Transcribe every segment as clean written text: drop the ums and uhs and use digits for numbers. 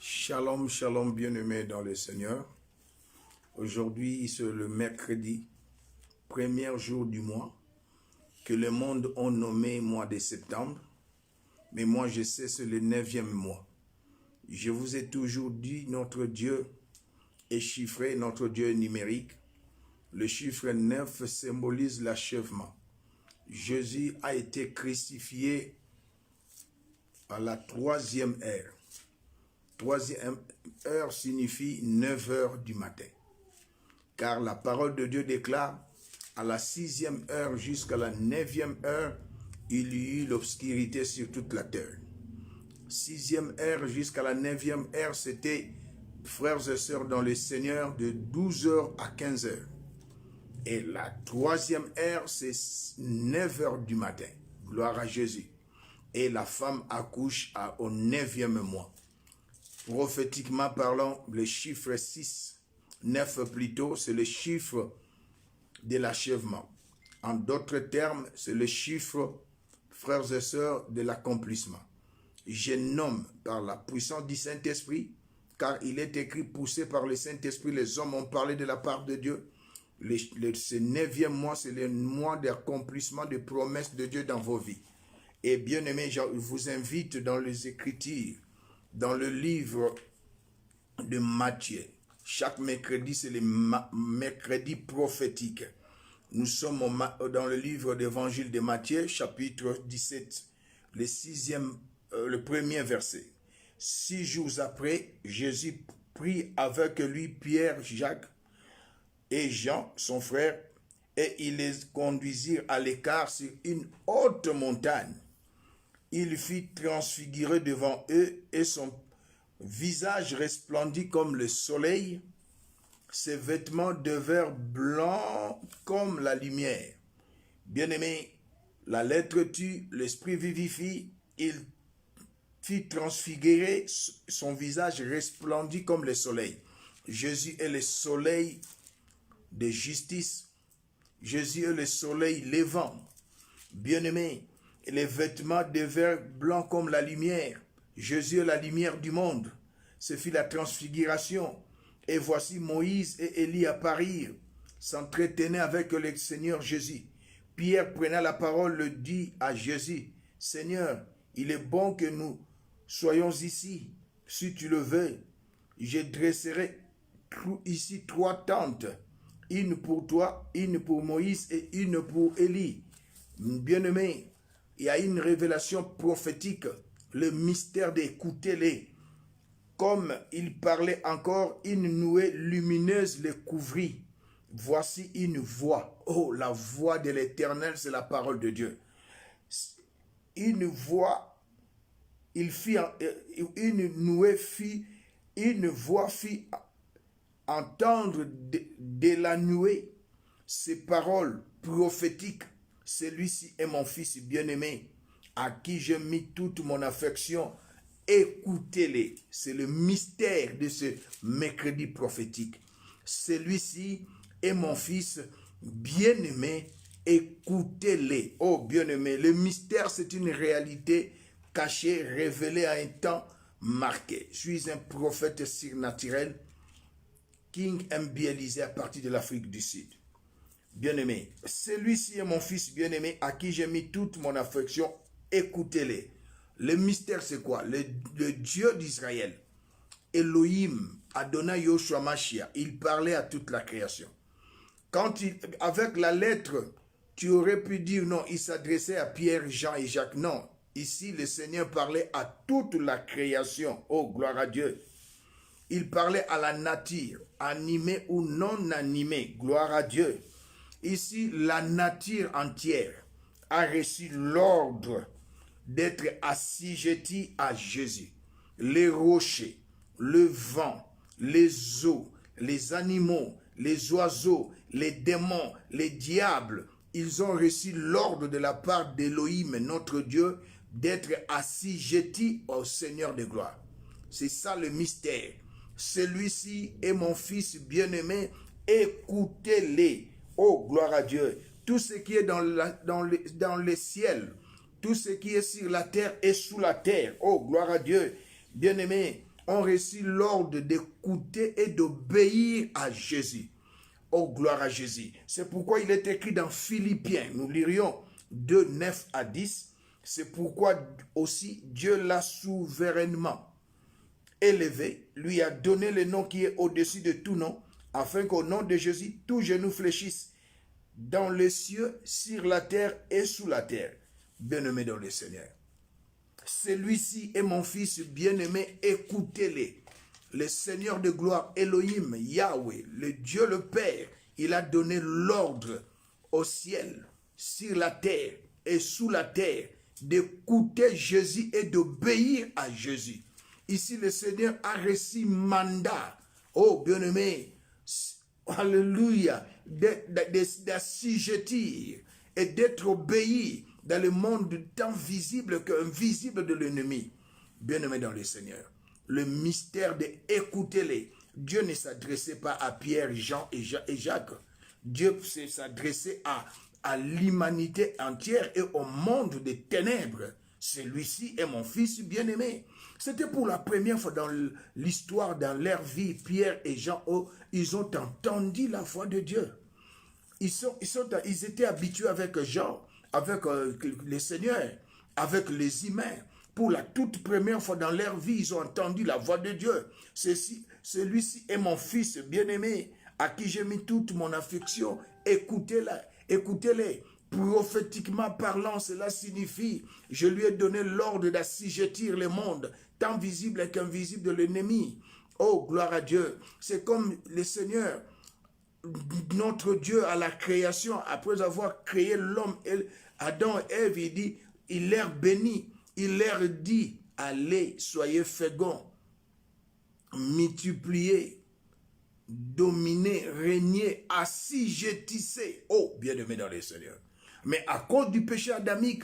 Shalom, shalom, bien-aimés dans le Seigneur. Aujourd'hui, c'est le mercredi, premier jour du mois, que le monde a nommé mois de septembre. Mais moi, je sais, c'est le 9e mois. Je vous ai toujours dit, notre Dieu est chiffré, notre Dieu est numérique. Le chiffre 9 symbolise l'achèvement. Jésus a été crucifié à la 3e heure. 3e heure signifie 9 heures du matin. Car la parole de Dieu déclare, à la 6e heure jusqu'à la 9e heure, il y eut l'obscurité sur toute la terre. 6e heure jusqu'à la 9e heure, c'était, frères et sœurs dans le Seigneur, de 12 heures à 15 heures. Et la 3e heure, c'est 9 heures du matin. Gloire à Jésus. Et la femme accouche au 9e mois. Prophétiquement parlant, le chiffre 6, 9 plutôt, c'est le chiffre de l'achèvement. En d'autres termes, c'est le chiffre, frères et sœurs, de l'accomplissement. Je nomme par la puissance du Saint-Esprit, car il est écrit, poussé par le Saint-Esprit, les hommes ont parlé de la part de Dieu. Ce 9e mois, c'est le mois d'accomplissement des promesses de Dieu dans vos vies. Et bien aimé, je vous invite dans les Écritures, dans le livre de Matthieu. Chaque mercredi, c'est le mercredi prophétique. Nous sommes dans le livre d'évangile de Matthieu, chapitre 17, le premier verset. 6 jours après, Jésus prit avec lui Pierre, Jacques et Jean, son frère, et il les conduisit à l'écart sur une haute montagne. Il fit transfigurer devant eux et son visage resplendit comme le soleil. Ses vêtements devinrent blancs comme la lumière. Bien-aimé, la lettre tue, l'esprit vivifie. Il fit transfigurer, son visage resplendit comme le soleil. Jésus est le soleil de justice. Jésus est le soleil levant. Bien-aimé, les vêtements devinrent blancs comme la lumière. Jésus est la lumière du monde. Ce fut la transfiguration. Et voici Moïse et Élie apparurent, s'entretenaient avec le Seigneur Jésus. Pierre prenant la parole le dit à Jésus, « Seigneur, il est bon que nous soyons ici. Si tu le veux, je dresserai ici 3 tentes, une pour toi, une pour Moïse et une pour Élie. » Bien-aimé, il y a une révélation prophétique, le mystère d'écouter-les. Comme il parlait encore, une nuée lumineuse les couvrit. Voici une voix. Oh, la voix de l'Éternel, c'est la parole de Dieu. Une voix, une voix fit entendre de la nuée ces paroles prophétiques. Celui-ci est mon fils bien-aimé, à qui j'ai mis toute mon affection. Écoutez-les. C'est le mystère de ce mercredi prophétique. Celui-ci est mon fils bien-aimé. Écoutez-les. Oh bien-aimé, le mystère, c'est une réalité cachée, révélée à un temps marqué. Je suis un prophète surnaturel, King Mbielisé, à partir de l'Afrique du Sud. Bien-aimé, celui-ci est mon fils bien-aimé à qui j'ai mis toute mon affection. Écoutez-les. Le mystère, c'est quoi? Le Dieu d'Israël, Elohim, Adonai Yoshua Mashiach, il parlait à toute la création. Avec la lettre, tu aurais pu dire non, il s'adressait à Pierre, Jean et Jacques. Non, ici, le Seigneur parlait à toute la création. Oh, gloire à Dieu. Il parlait à la nature, animée ou non animée. Gloire à Dieu. Ici, la nature entière a reçu l'ordre d'être assujetti à Jésus. Les rochers, le vent, les eaux, les animaux, les oiseaux, les démons, les diables, ils ont reçu l'ordre de la part d'Élohim, notre Dieu, d'être assujettis au Seigneur de gloire. C'est ça le mystère. Celui-ci est mon fils bien-aimé, écoutez-les. Oh, gloire à Dieu. Tout ce qui est dans les ciels, tout ce qui est sur la terre et sous la terre. Oh, gloire à Dieu. Bien-aimé, ont reçu l'ordre d'écouter et d'obéir à Jésus. Oh, gloire à Jésus. C'est pourquoi il est écrit dans Philippiens, nous lirions 2, 9 à 10, c'est pourquoi aussi Dieu l'a souverainement élevé, lui a donné le nom qui est au-dessus de tout nom, afin qu'au nom de Jésus, tout genou fléchisse dans les cieux, sur la terre et sous la terre. Bien-aimé dans le Seigneur. Celui-ci est mon fils bien-aimé, écoutez-les. Le Seigneur de gloire, Elohim, Yahweh, le Dieu le Père, il a donné l'ordre au ciel, sur la terre et sous la terre, d'écouter Jésus et d'obéir à Jésus. Ici, le Seigneur a reçu mandat, oh bien-aimé, alléluia, d'assujettir et d'être obéi dans le monde tant visible qu'invisible de l'ennemi. Bien-aimé dans le Seigneur, le mystère de écoutez-les. Dieu ne s'adressait pas à Pierre, Jean et Jacques. Dieu s'adressait à l'humanité entière et au monde des ténèbres. Celui-ci est mon fils bien-aimé. C'était pour la première fois dans l'histoire, dans leur vie, Pierre et Jean, ils ont entendu la voix de Dieu. Ils étaient habitués avec Jean, avec le Seigneur, avec les humains. Pour la toute première fois dans leur vie, ils ont entendu la voix de Dieu. Celui-ci est mon fils bien-aimé, à qui j'ai mis toute mon affection. Écoutez-les. Prophétiquement parlant, cela signifie, je lui ai donné l'ordre d'assujettir le monde, tant visible qu'invisible de l'ennemi. Oh, gloire à Dieu. C'est comme le Seigneur, notre Dieu à la création, après avoir créé l'homme, Adam et Ève, il leur bénit, il leur dit, allez, soyez féconds, multipliez, dominez, régnez, assujettissez. Oh, bien-aimé dans le Seigneur. Mais à cause du péché adamique,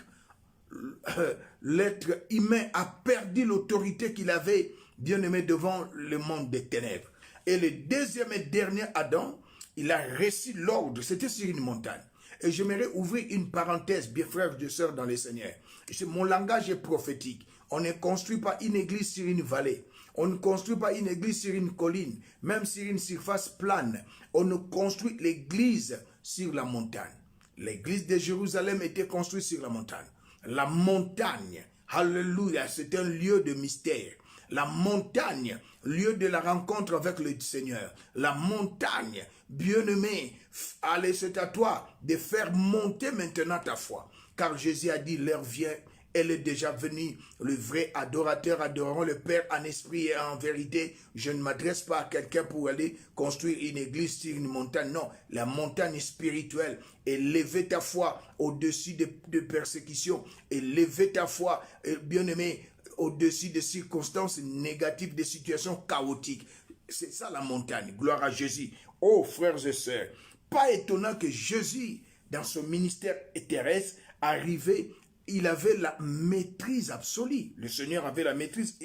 l'être humain a perdu l'autorité qu'il avait, bien-aimé, devant le monde des ténèbres. Et le deuxième et dernier Adam, il a reçu l'ordre, c'était sur une montagne. Et j'aimerais ouvrir une parenthèse, bien frères et sœurs dans le Seigneur. Mon langage est prophétique. On ne construit pas une église sur une vallée. On ne construit pas une église sur une colline, même sur une surface plane. On ne construit l'église sur la montagne. L'église de Jérusalem était construite sur la montagne. La montagne, alléluia, c'est un lieu de mystère. La montagne, lieu de la rencontre avec le Seigneur. La montagne, bien-aimé, allez, c'est à toi de faire monter maintenant ta foi. Car Jésus a dit, l'heure vient, elle est déjà venue. Le vrai adorateur adoreront le Père en esprit et en vérité. Je ne m'adresse pas à quelqu'un pour aller construire une église sur une montagne. Non, la montagne spirituelle. Élevez ta foi au-dessus de persécutions. Élevez ta foi, bien-aimé, au-dessus des circonstances négatives, des situations chaotiques. C'est ça la montagne. Gloire à Jésus. Oh, frères et sœurs, pas étonnant que Jésus, dans son ministère terrestre, arrivait, il avait la maîtrise absolue. Le Seigneur avait la maîtrise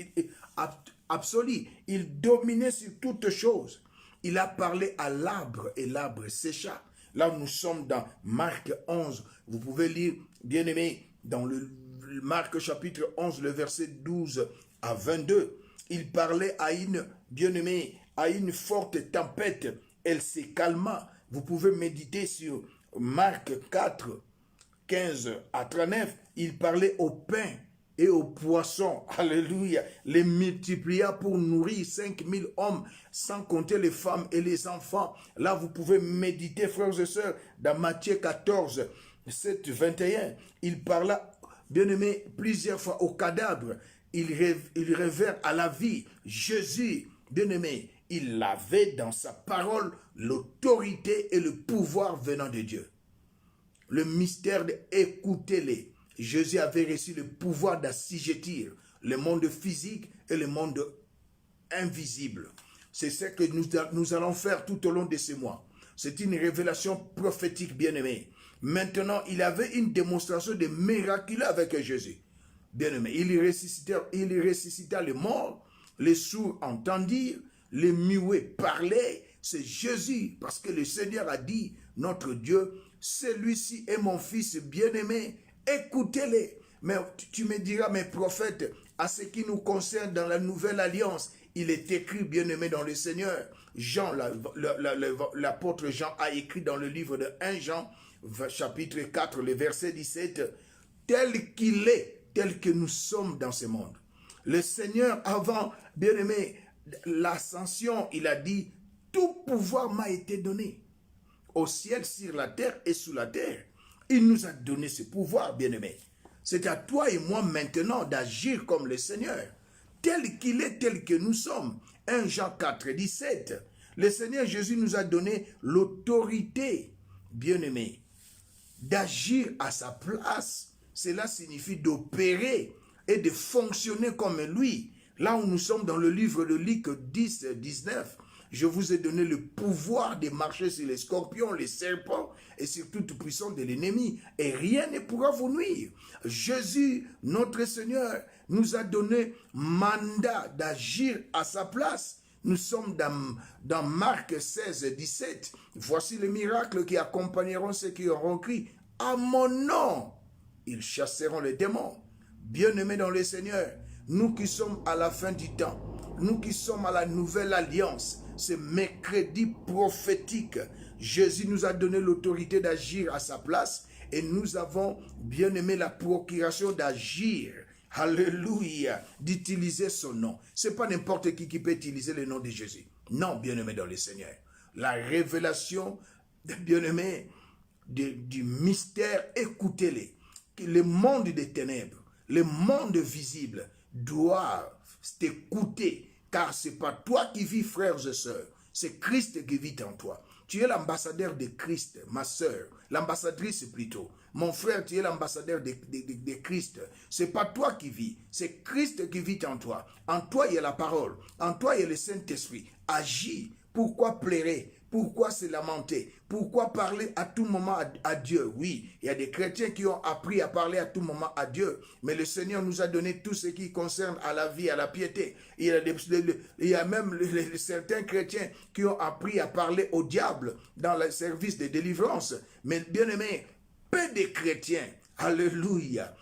absolue. Il dominait sur toutes choses. Il a parlé à l'arbre et l'arbre sécha. Là, nous sommes dans Marc 11. Vous pouvez lire, bien-aimé, dans le Marc chapitre 11, le verset 12 à 22. Il parlait à une, bien-aimé, à une forte tempête. Elle s'est calma. Vous pouvez méditer sur Marc 4, 15 à 39. Il parlait au pain et aux poissons. Alléluia. Les multiplia pour nourrir 5000 hommes, sans compter les femmes et les enfants. Là, vous pouvez méditer, frères et sœurs, dans Matthieu 14, 7, 21. Il parla, bien-aimé, plusieurs fois au cadavre. Il révère à la vie. Jésus, bien-aimé, il avait dans sa parole l'autorité et le pouvoir venant de Dieu. Le mystère de écoutez-les. Jésus avait reçu le pouvoir d'assujettir le monde physique et le monde invisible. C'est ce que nous allons faire tout au long de ces mois. C'est une révélation prophétique, bien-aimé. Maintenant, il avait une démonstration de miraculeux avec Jésus. Bien-aimé, il ressuscita les morts, les sourds entendirent, les muets parlaient. C'est Jésus, parce que le Seigneur a dit, notre Dieu, celui-ci est mon fils bien-aimé, écoutez-les. Mais tu me diras, mes prophètes, à ce qui nous concerne dans la nouvelle alliance, il est écrit, bien-aimé dans le Seigneur. Jean, l'apôtre Jean a écrit dans le livre de 1 Jean, chapitre 4, le verset 17, tel qu'il est, tel que nous sommes dans ce monde. Le Seigneur, avant, bien-aimé, l'ascension, il a dit, tout pouvoir m'a été donné, au ciel, sur la terre et sous la terre. Il nous a donné ce pouvoir, bien-aimé. C'est à toi et moi maintenant d'agir comme le Seigneur, tel qu'il est, tel que nous sommes. 1 Jean 4, 17. Le Seigneur Jésus nous a donné l'autorité, bien-aimé, d'agir à sa place. Cela signifie d'opérer et de fonctionner comme lui. Là où nous sommes dans le livre de Luc 10, 19, je vous ai donné le pouvoir de marcher sur les scorpions, les serpents et sur toute puissance de l'ennemi. Et rien ne pourra vous nuire. Jésus, notre Seigneur, nous a donné mandat d'agir à sa place. Nous sommes dans Marc 16, 17. Voici les miracles qui accompagneront ceux qui auront crié. À mon nom, ils chasseront les démons. Bien-aimés dans le Seigneur, nous qui sommes à la fin du temps, nous qui sommes à la nouvelle alliance, ce mercredi prophétique, Jésus nous a donné l'autorité d'agir à sa place et nous avons, bien aimé, la procuration d'agir. Alléluia, d'utiliser son nom. Ce n'est pas n'importe qui peut utiliser le nom de Jésus. Non, bien-aimé dans le Seigneur. La révélation, bien-aimé, du mystère, écoutez-les. Le monde des ténèbres, le monde visible doivent t'écouter, car ce n'est pas toi qui vis, frères et sœurs, c'est Christ qui vit en toi. Tu es l'ambassadeur de Christ, ma sœur, l'ambassadrice plutôt. Mon frère, tu es l'ambassadeur de Christ. Ce n'est pas toi qui vis, c'est Christ qui vit en toi. En toi, il y a la parole, en toi, il y a le Saint-Esprit. Agis. Pourquoi pleurer? Pourquoi se lamenter? Pourquoi parler à tout moment à Dieu? Oui, il y a des chrétiens qui ont appris à parler à tout moment à Dieu. Mais le Seigneur nous a donné tout ce qui concerne à la vie, à la piété. Il y a même certains chrétiens qui ont appris à parler au diable dans le service de délivrance. Mais bien aimé, peu de chrétiens, alléluia,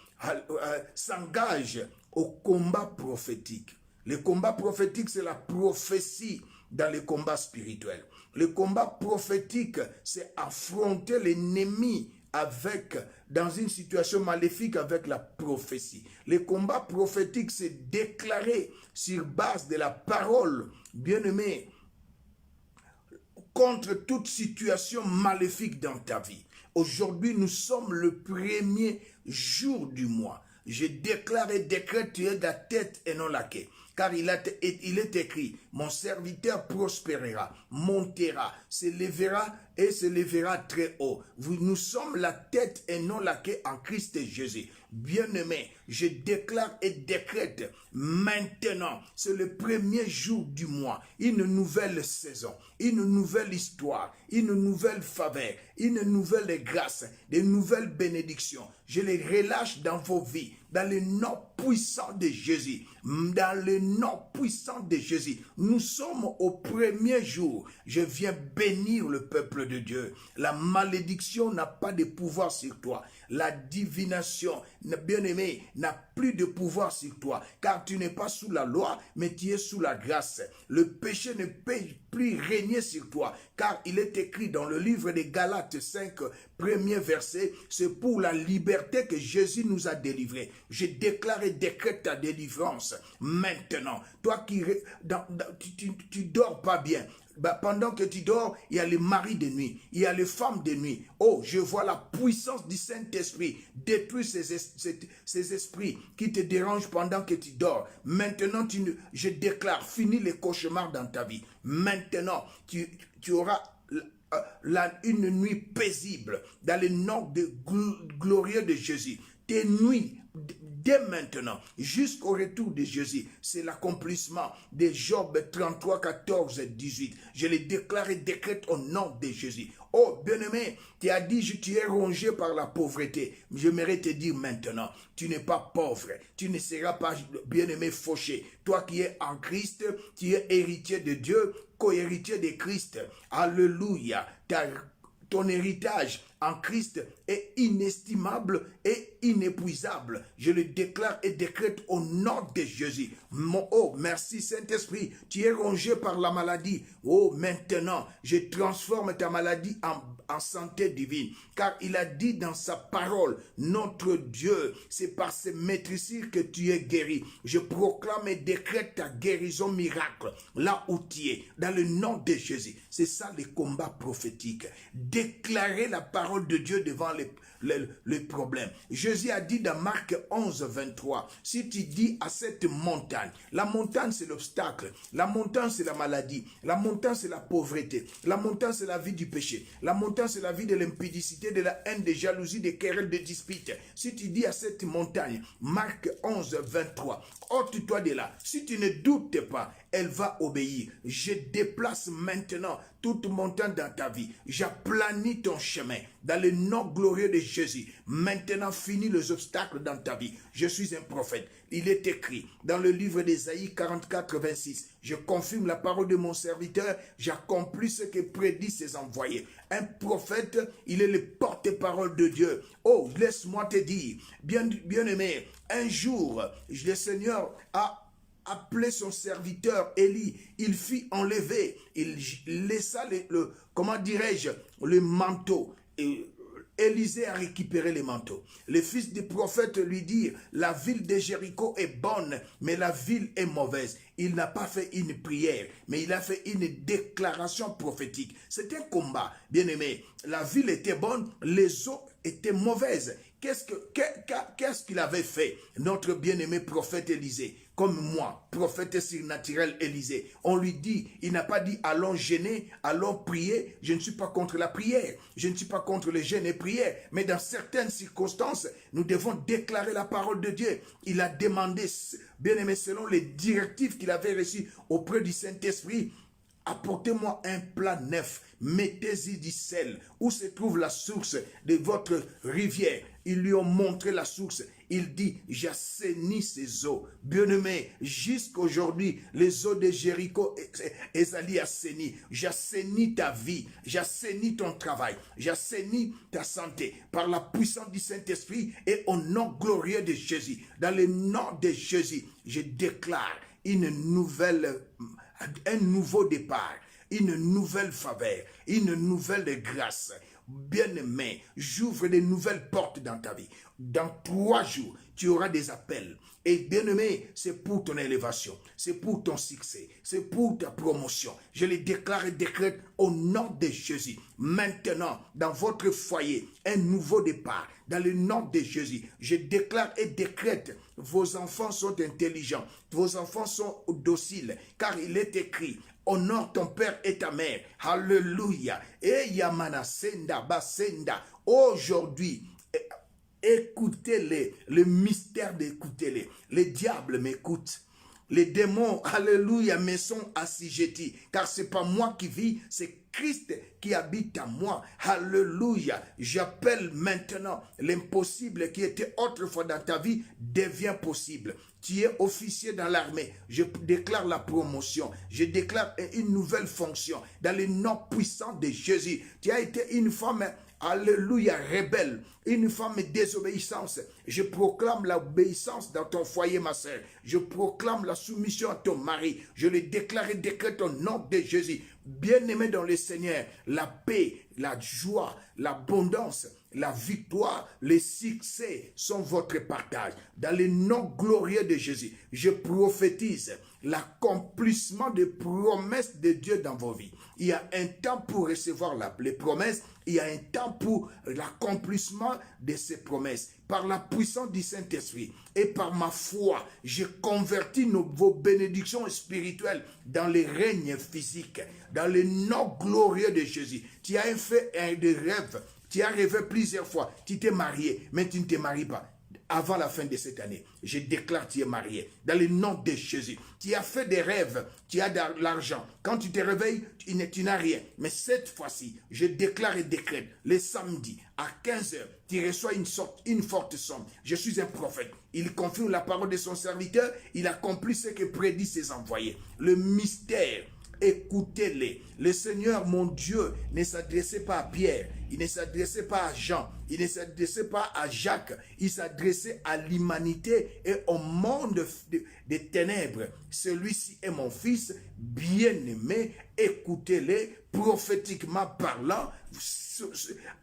s'engagent au combat prophétique. Le combat prophétique, c'est la prophétie dans le combat spirituel. Le combat prophétique, c'est affronter l'ennemi dans une situation maléfique avec la prophétie. Le combat prophétique, c'est déclarer sur base de la parole, bien-aimé, contre toute situation maléfique dans ta vie. Aujourd'hui, nous sommes le premier jour du mois. Je déclare et décrète, tu es la tête et non la queue. Car il est écrit, mon serviteur prospérera, montera, s'élèvera et se lèvera très haut. Nous sommes la tête et non la queue en Christ Jésus. Bien-aimé, je déclare et décrète maintenant, c'est le premier jour du mois, une nouvelle saison, une nouvelle histoire, une nouvelle faveur, une nouvelle grâce, de nouvelles bénédictions. Je les relâche dans vos vies, dans le nom puissant de Jésus, dans le nom puissant de Jésus. Nous sommes au premier jour. Je viens bénir le peuple de Dieu. La malédiction n'a pas de pouvoir sur toi. La divination, bien-aimé, n'a plus de pouvoir sur toi, car tu n'es pas sous la loi, mais tu es sous la grâce. Le péché ne peut plus régner sur toi, car il est écrit dans le livre de Galates 5, premier verset, c'est pour la liberté que Jésus nous a délivrés. Je déclare et décrète ta délivrance maintenant. Toi qui tu dors pas bien, pendant que tu dors, il y a les maris de nuit, il y a les femmes de nuit. Oh, je vois la puissance du Saint-Esprit détruire ces esprits qui te dérangent pendant que tu dors. Maintenant, je déclare, finis les cauchemars dans ta vie. Maintenant, tu auras une nuit paisible dans le nom glorieux de Jésus. Tes nuits, dès maintenant, jusqu'au retour de Jésus, c'est l'accomplissement de Job 33, 14 et 18. Je les déclare et décrète au nom de Jésus. Oh, bien-aimé, tu as dit, tu es rongé par la pauvreté. J'aimerais te dire maintenant, tu n'es pas pauvre. Tu ne seras pas, bien-aimé, fauché. Toi qui es en Christ, tu es héritier de Dieu, co-héritier de Christ. Alléluia. Ton héritage en Christ est inestimable et inépuisable. Je le déclare et décrète au nom de Jésus. Oh, merci Saint-Esprit, tu es rongé par la maladie. Oh, maintenant, je transforme ta maladie en santé divine. Car il a dit dans sa parole, notre Dieu, c'est par ses maîtrisures que tu es guéri. Je proclame et décrète ta guérison miracle, là où tu es, dans le nom de Jésus. C'est ça les combats prophétiques. Déclarer la parole de Dieu devant les problèmes. Jésus a dit dans Marc 11, 23, si tu dis à cette montagne, la montagne c'est l'obstacle, la montagne c'est la maladie, la montagne c'est la pauvreté, la montagne c'est la vie du péché, la montagne c'est la vie de l'impudicité, de la haine, de jalousie, de querelles, de disputes. Si tu dis à cette montagne, Marc 11, 23, ôte-toi de là. Si tu ne doutes pas, elle va obéir. Je déplace maintenant toute montagne dans ta vie. J'aplanis ton chemin dans le nom glorieux de Jésus. Maintenant, finis les obstacles dans ta vie. Je suis un prophète. Il est écrit dans le livre d'Ésaïe 44, 26. Je confirme la parole de mon serviteur. J'accomplis ce que prédit ses envoyés. Un prophète, il est le porte-parole de Dieu. Oh, laisse-moi te dire, bien-aimé, un jour, le Seigneur a appelé son serviteur Élie, il fit enlever, il laissa comment dirais-je, le manteau. Et Élisée a récupéré les manteaux. Le fils du prophète lui dit, la ville de Jéricho est bonne, mais la ville est mauvaise. Il n'a pas fait une prière, mais il a fait une déclaration prophétique. C'est un combat, bien-aimé. La ville était bonne, les eaux étaient mauvaises. Qu'est-ce qu'il avait fait, notre bien-aimé prophète Élisée? Comme moi, prophète surnaturel Élisée, on lui dit, il n'a pas dit allons jeûner, allons prier. Je ne suis pas contre la prière, je ne suis pas contre le jeûne et prière, mais dans certaines circonstances, nous devons déclarer la parole de Dieu. Il a demandé, bien aimé, selon les directives qu'il avait reçues auprès du Saint-Esprit, apportez-moi un plat neuf, mettez-y du sel. Où se trouve la source de votre rivière? Ils lui ont montré la source. Il dit, j'assainis ces eaux. Bien-aimé, jusqu'aujourd'hui, les eaux de Jéricho, Esalie assainie. J'assainis ta vie, j'assainis ton travail, j'assainis ta santé par la puissance du Saint-Esprit et au nom glorieux de Jésus. Dans le nom de Jésus, je déclare un nouveau départ, une nouvelle faveur, une nouvelle grâce. Bien-aimé, j'ouvre de nouvelles portes dans ta vie. Dans 3 jours, tu auras des appels. Et bien-aimé, c'est pour ton élévation, c'est pour ton succès, c'est pour ta promotion. Je les déclare et décrète au nom de Jésus. Maintenant, dans votre foyer, un nouveau départ. Dans le nom de Jésus, je déclare et décrète, vos enfants sont intelligents, vos enfants sont dociles, car il est écrit, honore ton père et ta mère. Alléluia. Et Yamana Senda Basenda. Aujourd'hui, écoutez-les. Le mystère d'écouter-les. Les diables m'écoutent. Les démons, alléluia, me sont assujettis. Car ce n'est pas moi qui vis, c'est Christ qui habite en moi. Alléluia. J'appelle maintenant l'impossible qui était autrefois dans ta vie devient possible. Tu es officier dans l'armée. Je déclare la promotion. Je déclare une nouvelle fonction. Dans le nom puissant de Jésus. Tu as été une femme, alléluia, rebelle. Une femme désobéissance. Je proclame l'obéissance dans ton foyer, ma sœur. Je proclame la soumission à ton mari. Je le déclare et décrète au nom de Jésus. Bien-aimé dans le Seigneur, la paix, la joie, l'abondance, la victoire, les succès sont votre partage. Dans le nom glorieux de Jésus, je prophétise l'accomplissement des promesses de Dieu dans vos vies. Il y a un temps pour recevoir les promesses, il y a un temps pour l'accomplissement de ces promesses. Par la puissance du Saint-Esprit et par ma foi, je convertis vos bénédictions spirituelles dans les règnes physiques, dans le nom glorieux de Jésus. Tu as fait des rêves, tu as rêvé plusieurs fois, tu t'es marié, mais tu ne te maries pas. Avant la fin de cette année, je déclare que tu es marié. Dans le nom de Jésus. Tu as fait des rêves, tu as de l'argent. Quand tu te réveilles, tu n'as rien. Mais cette fois-ci, je déclare et décrète, le samedi, à 15h, tu reçois une forte somme. Je suis un prophète. Il confirme la parole de son serviteur. Il accomplit ce que prédit ses envoyés. Le mystère, écoutez-les. Le Seigneur, mon Dieu, ne s'adressait pas à Pierre. Il ne s'adressait pas à Jean, il ne s'adressait pas à Jacques, il s'adressait à l'humanité et au monde des ténèbres. Celui-ci est mon fils bien-aimé, écoutez-le, prophétiquement parlant.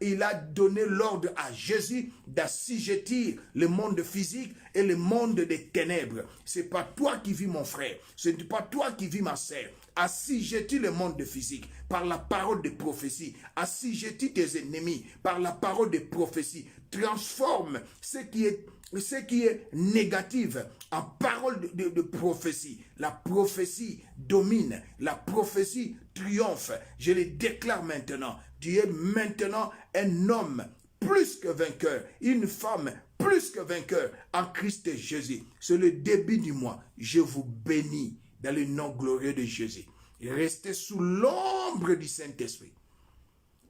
Il a donné l'ordre à Jésus d'assujettir le monde physique et le monde des ténèbres. Ce n'est pas toi qui vis, mon frère, ce n'est pas toi qui vis, ma sœur. Assujettis le monde physique par la parole de prophétie. Assujettis tes ennemis par la parole de prophétie. Transforme ce qui est négatif en parole de prophétie. La prophétie domine, la prophétie triomphe. Je le déclare maintenant. Tu es maintenant un homme plus que vainqueur, une femme plus que vainqueur en Christ Jésus. C'est le début du mois. Je vous bénis dans le nom glorieux de Jésus. Restez sous l'ombre du Saint-Esprit.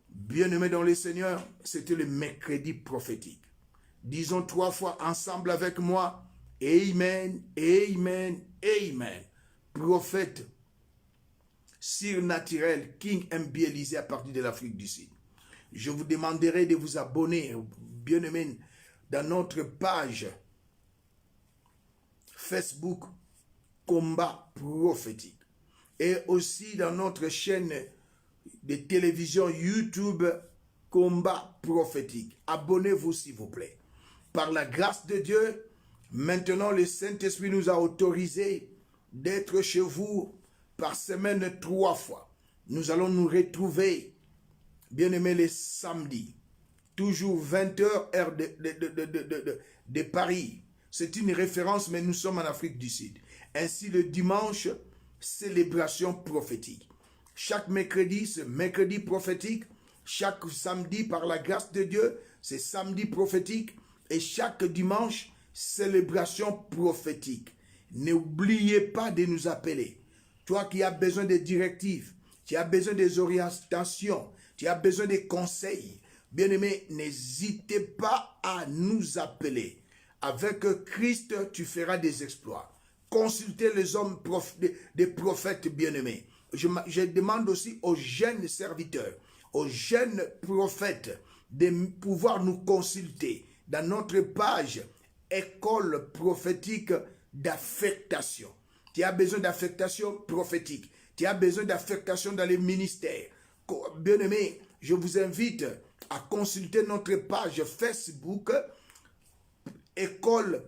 Bien-aimés dans le Seigneur, c'était le mercredi prophétique. Disons 3 fois ensemble avec moi, Amen, Amen, Amen. Prophète surnaturel, King Mbielizé à partir de l'Afrique du Sud. Je vous demanderai de vous abonner, bien-aimés, dans notre page Facebook Combat prophétique. Et aussi dans notre chaîne de télévision YouTube Combat prophétique. Abonnez-vous s'il vous plaît. Par la grâce de Dieu, maintenant le Saint-Esprit nous a autorisé d'être chez vous par semaine 3 fois. Nous allons nous retrouver, bien-aimés, les samedis. Toujours 20h, heure de Paris. C'est une référence, mais nous sommes en Afrique du Sud. Ainsi, le dimanche, célébration prophétique. Chaque mercredi, c'est mercredi prophétique. Chaque samedi, par la grâce de Dieu, c'est samedi prophétique. Et chaque dimanche, célébration prophétique. N'oubliez pas de nous appeler. Toi qui as besoin de directives, tu as besoin des orientations, tu as besoin des conseils. Bien-aimé, n'hésitez pas à nous appeler. Avec Christ, tu feras des exploits. Consultez les hommes des prophètes bien-aimés. Je demande aussi aux jeunes serviteurs, aux jeunes prophètes de pouvoir nous consulter dans notre page École prophétique d'affectation. Tu as besoin d'affectation prophétique. Tu as besoin d'affectation dans les ministères. Bien-aimés, je vous invite à consulter notre page Facebook École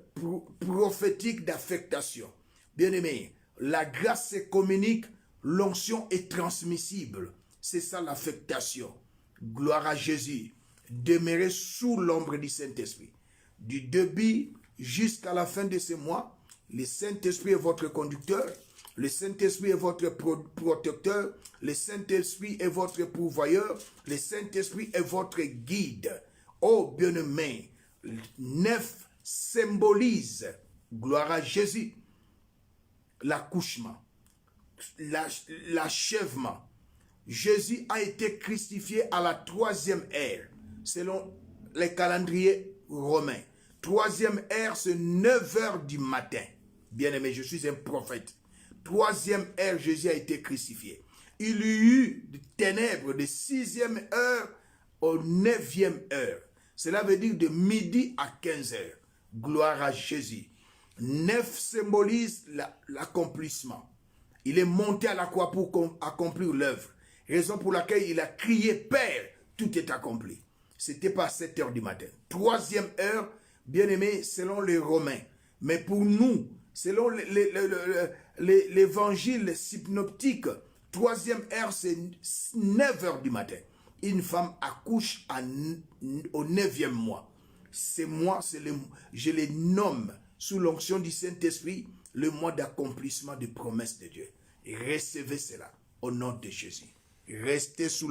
prophétique d'affectation. Bien-aimé, la grâce se communique, l'onction est transmissible. C'est ça l'affectation. Gloire à Jésus. Demeurez sous l'ombre du Saint-Esprit. Du début jusqu'à la fin de ce mois, le Saint-Esprit est votre conducteur, le Saint-Esprit est votre protecteur, le Saint-Esprit est votre pourvoyeur, le Saint-Esprit est votre guide. Oh bien-aimé, 9 symbolise, gloire à Jésus, l'accouchement, l'achèvement. Jésus a été crucifié à la 3e ère, selon les calendriers romains. 3e ère, c'est 9 heures du matin. Bien-aimé, je suis un prophète. 3e ère, Jésus a été crucifié. Il y eut des ténèbres de 6e heure au 9e heure. Cela veut dire de midi à 15 heures. Gloire à Jésus. 9 symbolise l'accomplissement. Il est monté à la croix pour accomplir l'œuvre. Raison pour laquelle il a crié, Père, tout est accompli. C'était pas à 7 heures du matin. 3e heure, bien-aimé, selon les Romains. Mais pour nous, selon l'évangile synoptique, 3e heure, c'est 9 heures du matin. Une femme accouche au 9e mois. Ces mois, je les nomme sous l'onction du Saint-Esprit, le mois d'accomplissement des promesses de Dieu. Et recevez cela au nom de Jésus. Restez sous